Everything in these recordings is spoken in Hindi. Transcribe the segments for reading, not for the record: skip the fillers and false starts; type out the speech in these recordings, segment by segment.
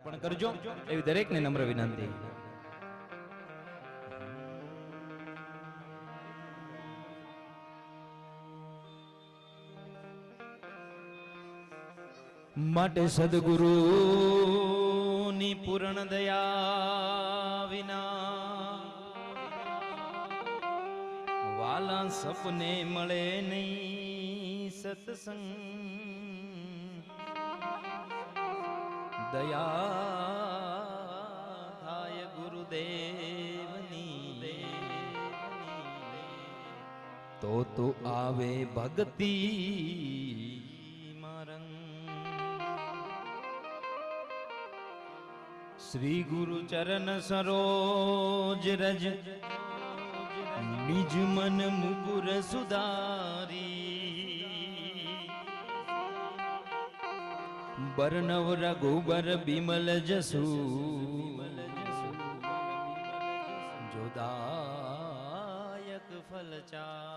અર્પણ કરજો એવી દરેકને નમ્ર વિનંતી. માટે સદગુરુની પૂર્ણ દયા વિના વાલા સપને મળે નહીં સત્સંગ. દયા થાય ગુરુદેવની તો આવે ભક્તિ મારંગ. શ્રી ગુરુ ચરણ સરોજ રજ નિજ મન મુકુર સુધારી. બરનવ રઘુબર બિમલ જસુ જોદાયક ફલચારી.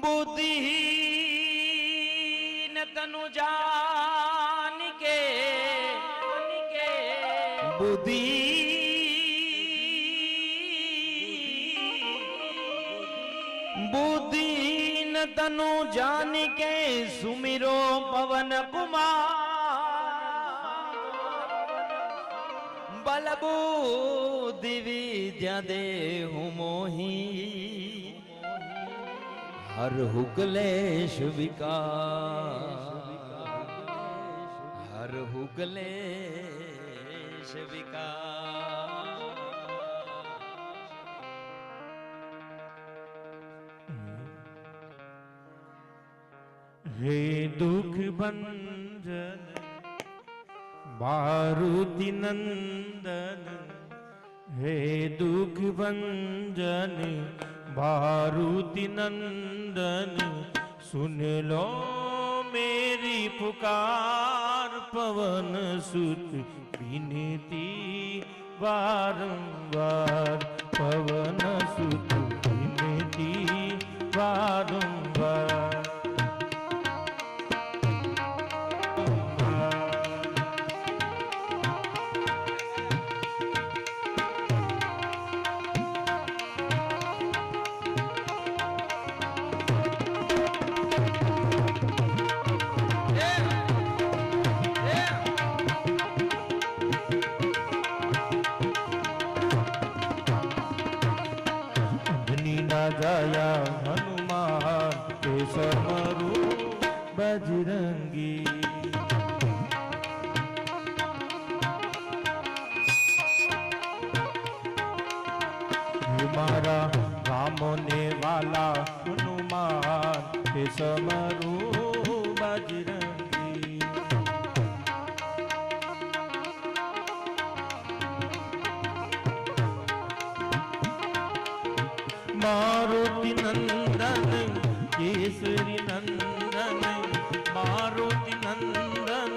બુદ્ધિહીન તનુ જાન કે બુદ્ધિ बुद्धीन तनु जान के सुमिरो पवन कुमार. बल बुद्धि विद्या देहु मोही हर हुकलेश विकार. हर हुकलेश विकार. हे दुख भंजन मारुति नंदन. हे दुख भंजन मारुति नंदन. सुन लो मेरी पुकार पवन सुत विनती बारंबार. पवन सुत विनती बारंबार. जाया हनुमान के समरू बजरंगी. हमारा राम ने वाला हनुमान के समरू बजरंगी. मारुति नंदन केसरी नंदन. मारुति नंदन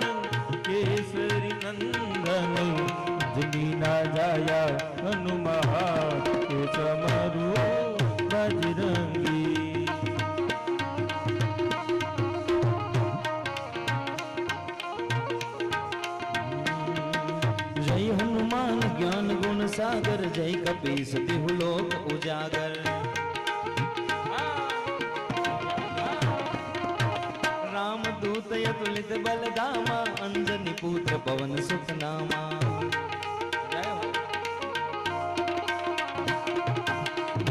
केसरी नंदन. जमीना जाया हनुमान के समरू बजरंगी. जय हनुमान ज्ञान गुण सागर. जय कपीस तिहु लोक उजागर. राम दूत अतुलित बल धामा. अंजनी पुत्र पवन सुत नामा.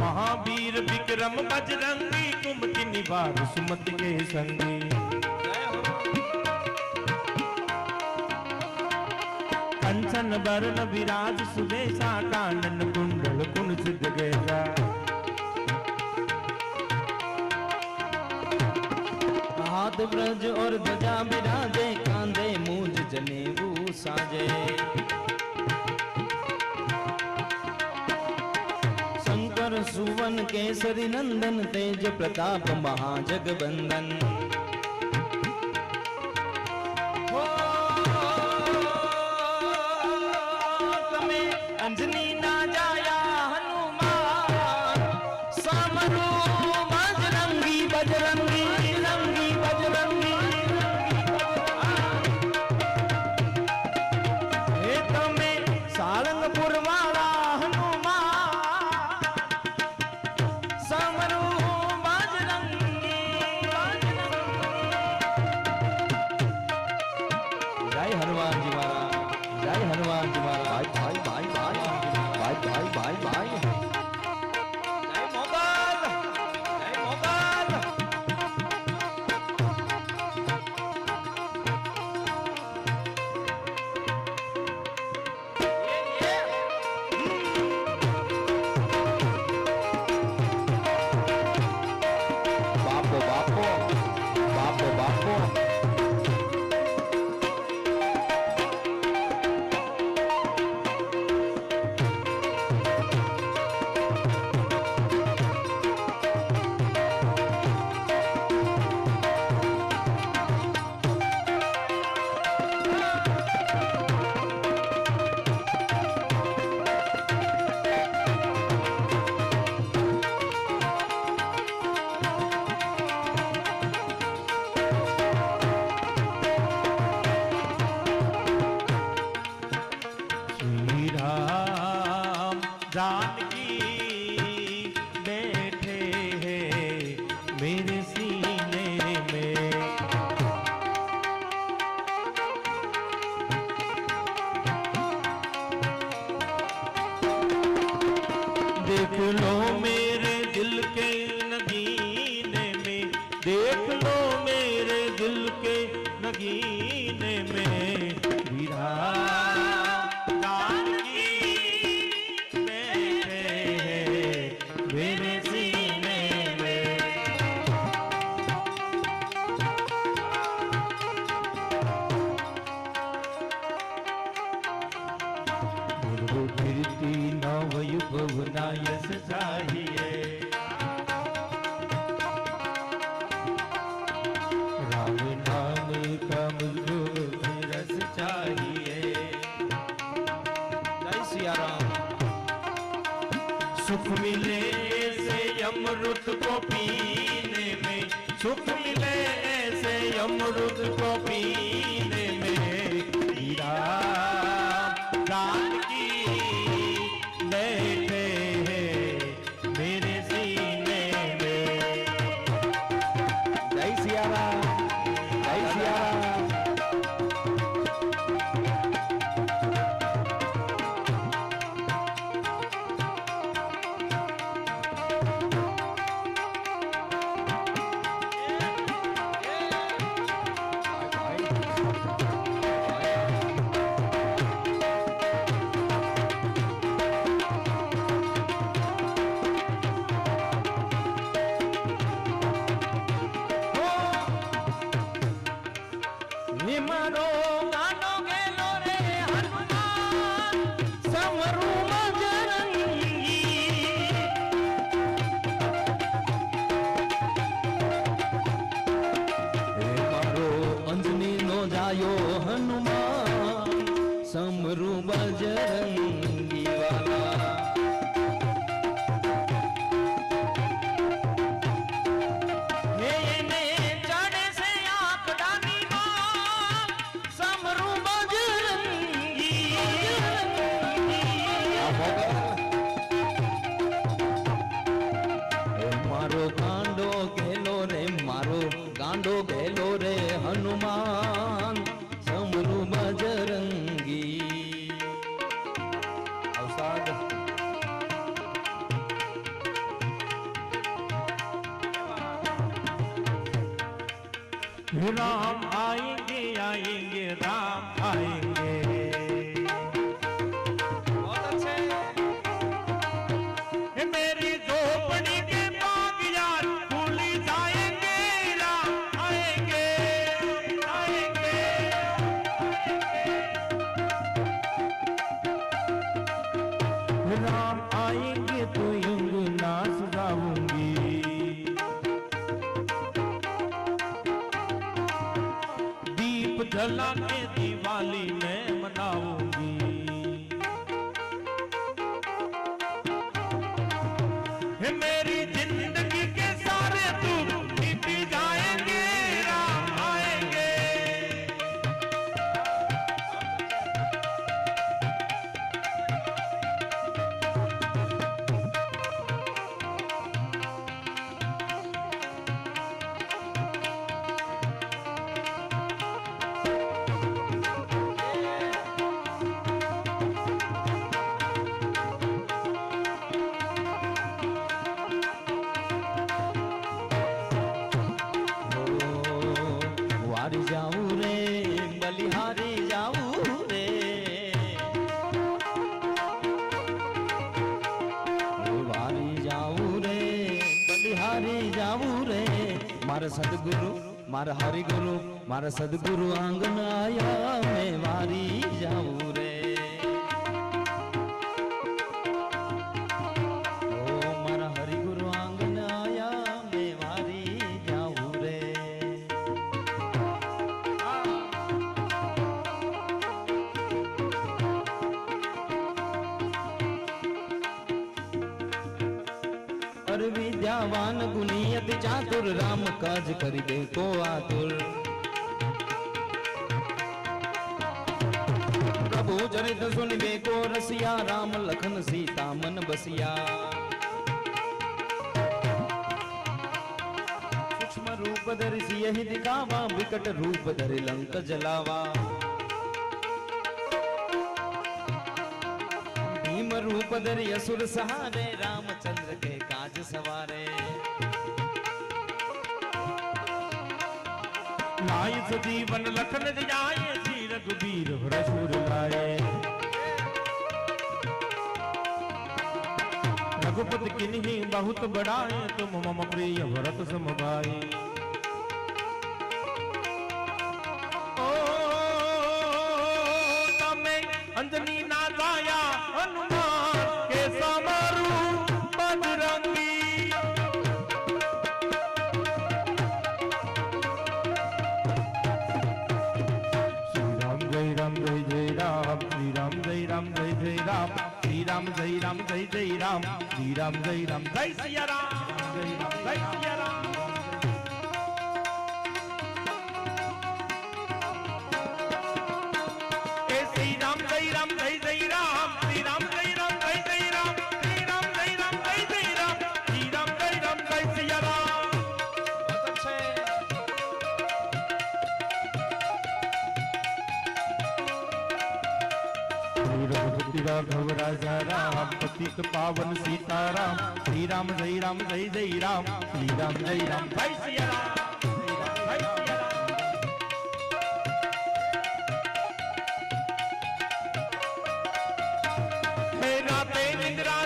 महावीर विक्रम बजरंगी. कुमति निवार सुमति के संगी. कंचन बरन विराज सुबेसा. कानन कुंडल कुंसित गैसा. हाथ ब्रज और ध्वजा बिराजे. कांधे मूंज जनेऊ साजे. शंकर सुवन केसरी नंदन. तेज प्रताप महाजगबंदन. अंजनी ना जाया हनुमान. सामरू बजरंगी बजरंगी बजरंगी बजरंगी. हनुमान जी महाराज, जय हनुमान जी महाराज। भाई भाई भाई भाई भाई भाई भाई जय मोगल, जय मोगल। बापो बापो बापो बापो। श्री राम जानकी बैठे हैं मेरे सीने में। देख लो मेरे दिल के नगीने में, देख लो मेरे दिल के नगीने में। श्री राम जानकी बैठे हैं मेरे सीने में। पूर्व कीर्ति नवयुग ना यश चाहिए, राम नाम का मुझको रस चाहिए। जय सिया राम। सुख मिले से अमृत को पीने में, सुख मिले से अमृत को पीने में। श्री राम जानकी बैठे हैं मेरे सीने में। जय सिया राम, जय सिया राम। निमरो गानो गेलो रे हनुमान, समरू बजरंगी। हे मारो अंजनी नो जायो हनुमान, समरू बजरंगी वाला। हे ने चढ़े से आकड़ानी मां, समरू बजरंगी। हे मारो गांडो गेलो रे, मारो गांडो गेलो रे हनुमान, समरू बजरंगी। अवसाद राम आएंगे आएंगे राम आएंगे। बहुत अच्छे। मेरी झोपड़ी के बाग यार फूल जाएंगे, राम आएंगे आएंगे। राम आएंगे तो युग ना सजाऊंगी। दीप जला के दिवाली में मनाऊंगी। हे मेरी जिंदगी के सारे दुख मिट जाएंगे, राम आएंगे। બલિહારી જાવું રે વારી જાવું રે બલિહારી જાવું રે મારા સદગુરુ મારા હરિગુરુ મારા સદગુરુ આંગણ આયા મેં વારી જાવું રે ઓ મારા હરિગુરુ આંગણ આયા મેં વારી જાવું રે અર વિદ્યાવાન ગુનિયત ચાતુર રામ કાજ કરી દે કો આતુર પ્રભુ ચરિત સુન બે કો રસિયા રામ લખન સીતા મન બસિયા સૂક્ષ્મ રૂપ ધરી સિંહ દિખાવા વિકટ રૂપ ધરી લંક જલાવા भीम रूप धरि असुर सहारे रामचंद्र के काज सवारे लाय सजीवन लखन जाए श्री रघुबीर रसूल लाए रघुपति किन्हीं बहुत बड़ाए तुम मम प्रिय भरत सम भाई अंजनी ना दाया हनुमान के समारू बजरंगी श्री राम जय राम जय जय राम श्री राम जय राम जय जय राम श्री राम जय राम जय जय राम श्री राम जय राम जय सिया राम जय राम जय सिया राम श्री राम जय राम जय जय राम श्री राम जय राम जय जय राम श्री राम जय राम जय जय राम श्री राम जय राम जय सिया राम रघुपति राघव राजा राम पतित पावन सीताराम श्री राम जय राम जय जय राम श्री राम जय राम जय सिया राम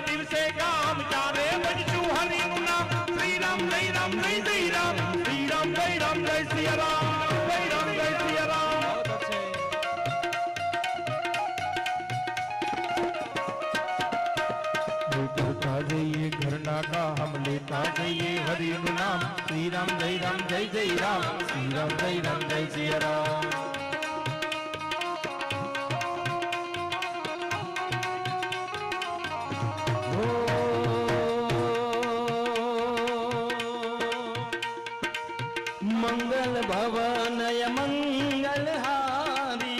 दिवसे काम चारे बजू हरि नाम श्री राम जय राम जय जय राम श्री राम जय राम जय सिया राम जय राम जय सिया राम लेता जाइए घर ना का हम लेता जाइए हरि नाम श्री राम जय जय राम श्री राम जय सिया राम मंगल भवनय मंगल हारी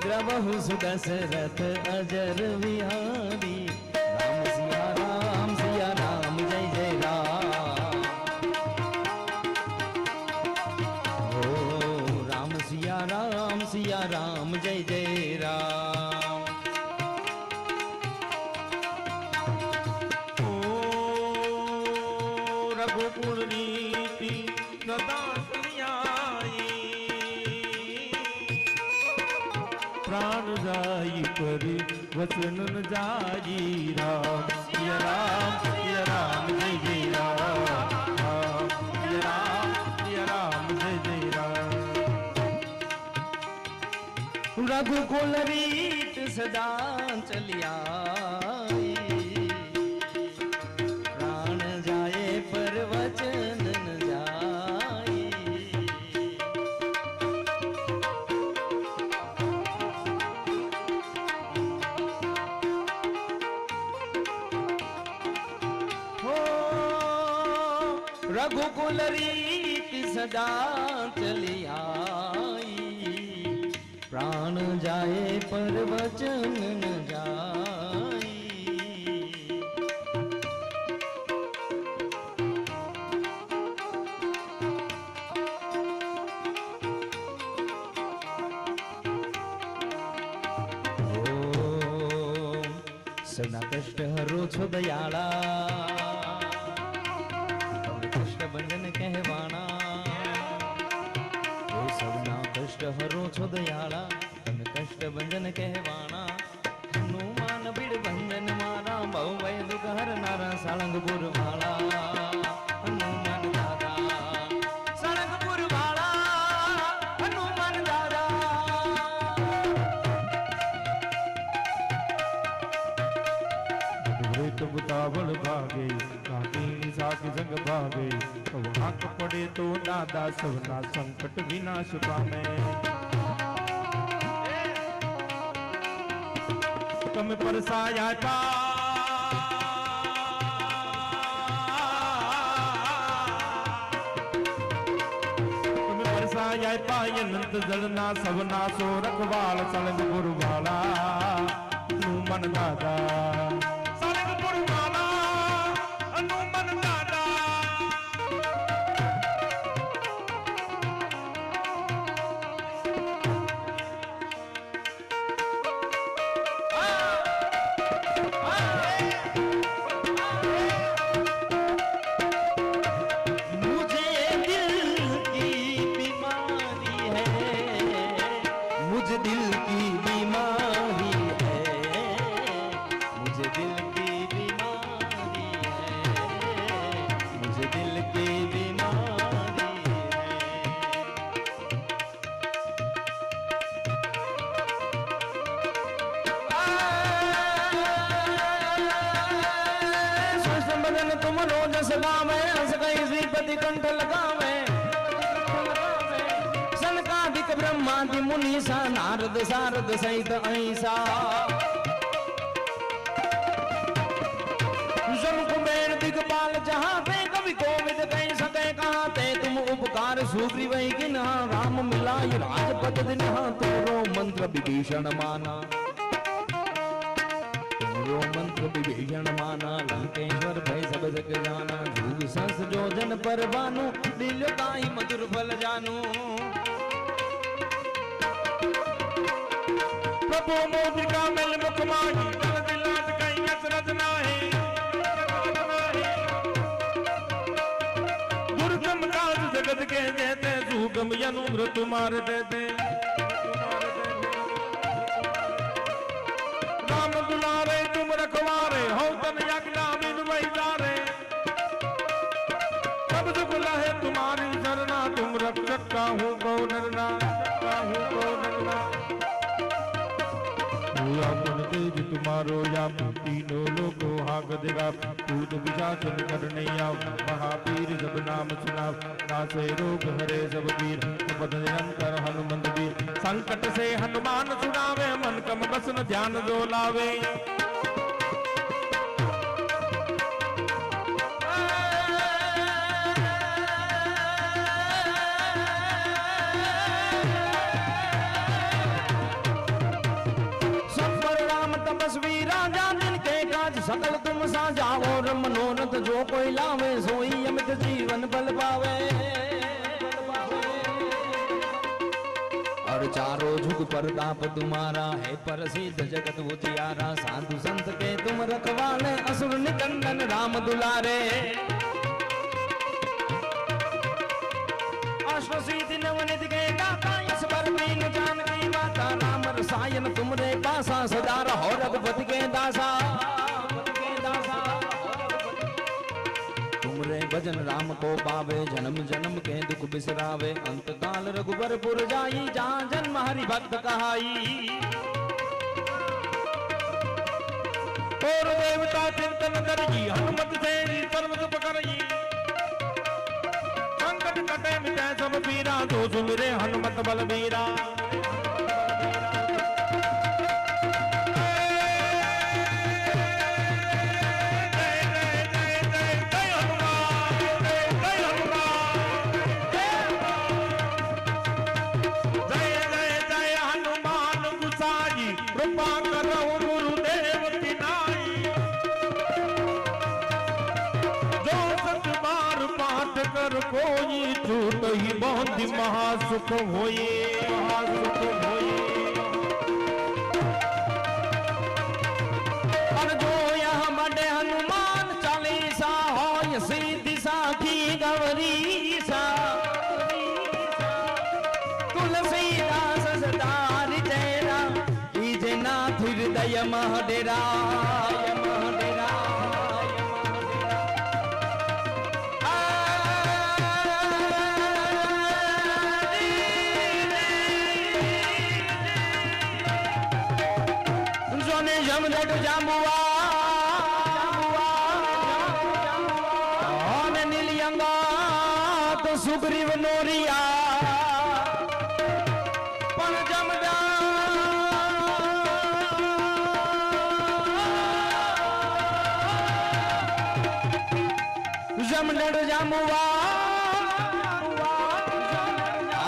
द्रवहु सुदशरथ अजर विहारी राम सिया राम जय जय राम ओ राम सिया राम जय जय राम रघुकुल नीति सदा सुनियाई प्राण जाई पर वचन न जाई राम सिया राम जय जय राम सिया राम जय जय राम रघुकुल रीत सदा चलिया प्राण जाए पर वचन न जाए हो रघुकुल रीत सदा चलिया प्राण जाए पर वचन न जाए સૌના કષ્ટ હરો છો દયાળા કષ્ટ બંધન કહેવાણા कष्ट हरो छो दयाला तमे कष्ट भंजन कहवाणा हनुमान बीड़ भंजन मारा बहु वै दुख हरनारा साळंगपुर वाला हनुमान दादा साळंगपुर वाला हनुमान दादा तो बुतावल भागे काकी साथ संग भागे तो आंख पड़े तो दादा सबना संकट विनाश पामे कम परसाया पा कम परसाया पाय अनंत जलना सबना सो रखवाल सलंगपुर वाला हनुमान दादा ब्रह्मादि मुनीसा नारद सारद सहित ऐसा जम कुबेर दिगपाल जहाँ पे कवि कोविद कह सके कहाँ ते तुम उपकार सुग्रीव किन्हा राम मिलाय राजपद दिन्हा तुमरो मंत्र विभीषण माना तुमरो मंत्र विभीषण माना लंकेश्वर भय सब जग जाना जुग सहस जो जन पर बानु दिल ताई मधुर फल जानू प्रभु मोदिका मिल मुखमाही दल दिलात कहीं असरत नाहे दुर्गम काज जगत के देते सुगम यनुम्र तुम्हारे देते राम दुलारे तुम रखवारे हो तन यज्ञा बिन वैदारे सब दुख लहे तुम्हारी शरणा तुम रक्षक काहू को डरना काहू को डरना अपन तेज तुम्हारो या तीनों लोगो हाक देगा पूत विचाचन करने आओ महावीर जब नाम सुनाओ नासे रोग हरे सब वीर पद निरंतर हनुमंत वीर संकट से हनुमान छुड़ावे मन कम बसन ध्यान जो लावे सकल तुम साजा और मनोरथ जो कोई लावे सोई अमित जीवन बल पावे और चारों जुग प्रताप तुम्हारा है प्रसिद्ध जगत उजियारा साधु संत के तुम रखवाले असुर निकंदन राम दुलारे अश्वसीति नवनिधि के दाता इस पर बीन जानकी माता राम रसायन तुमरे पासा सदा रहो रघुपति के दासा तुमरे भजन राम को पावे जन्म जन्म के दुख बिसरावे अंत काल रघुबरपुर जाई जहाँ जन्म हरि भक्त कहाई और देवता चिंतन करी हनुमत से पर्वत पकड़ई संकट कटे मिटे सब पीरा जो सुमिरे हनुमत बलबीरा कोई छूट ही बहुत महासुख होए महासुख होए और जो यहाँ बड़े हनुमान चालीसा हो सीधी साखी गौरी सा तुलसीदास યમહ ડેરા યમહ ડેરા જોને જમદટ જાંબુવા અને નીલિયંગા તો સુગ્રીવ નોરિયા પણ જમદટ જાંબુવા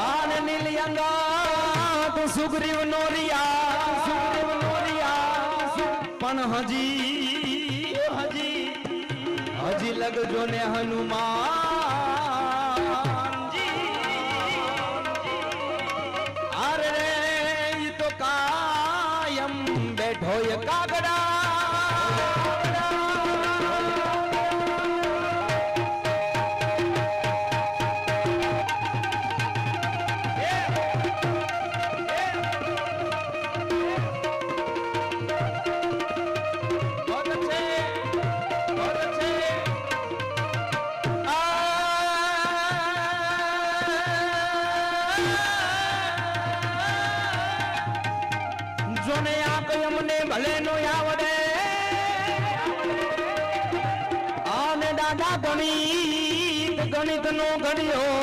અને નીલિયંગા તો સુગ્રીવ નોરિયા પણ હજી લગજો ને હનુમાનજી અરે રે ઈ તો કાયમ બેઠો એ કાગડા જોને આ કયમને ભલે નો આવડે આને દાદા ગણિત નો ઘડ્યો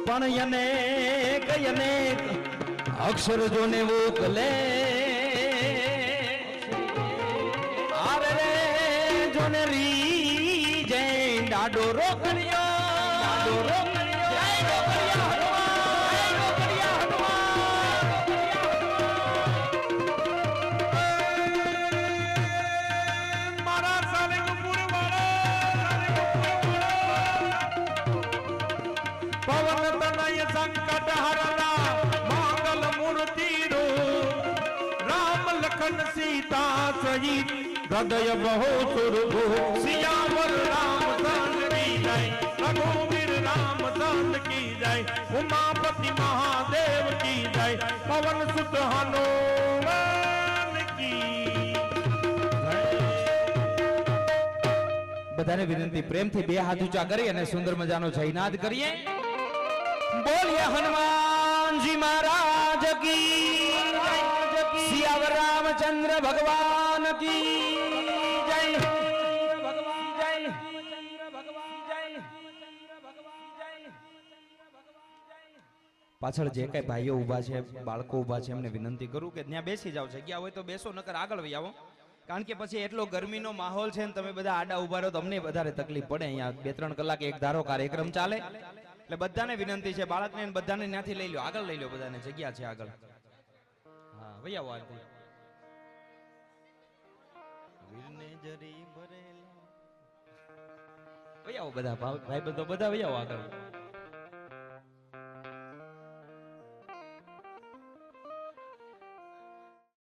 પણ એને કયને અક્ષર જોને વોકલે આરે રે જોને રી જય દાડો રોકડ્યો સંકટ હરના મંગલ મૂર્તિ રામ લખન સીતા સહિત હૃદય બહુ સુરભુ સિયાવર રામચંદ્ર કી જય રઘુવીર રામચંદ્ર કી જય ઉમાપતિ મહાદેવ કી જય પવન સુત હનુમાન કી જય. બધાને વિનંતી પ્રેમથી બે હાથ ઊંચા કરી અને સુંદર મજાનો જયનાદ કરીએ. બોલીએ હનુમાનજી મહારાજ કી સિયાવર રામચંદ્ર ભગવાન કી જય ભગવાન જય ભગવાન જય પાછળ જે કઈ ભાઈઓ ઊભા છે બાળકો ઊભા છે એમને વિનંતી કરું કે ત્યાં બેસી જાવ જગ્યા હોય તો બેસો નકર આગળ વહી આવો કારણ કે પછી એટલો ગરમીનો માહોલ છે ને તમે બધા આડા ઊભા રહો તો અમને વધારે તકલીફ પડે અહીંયા 2-3 કલાક એક ધારો કાર્યક્રમ ચાલે એટલે બધાને વિનંતી છે બાળકને બધાને ત્યાંથી લઈ લો આગળ લઈ લો બધાને જગ્યા છે આગળ હા વહી આવો આગળ વીરને જરી ભરેલા વહી આવો બધા ભાઈ બધો બધા વહી આવો આગળ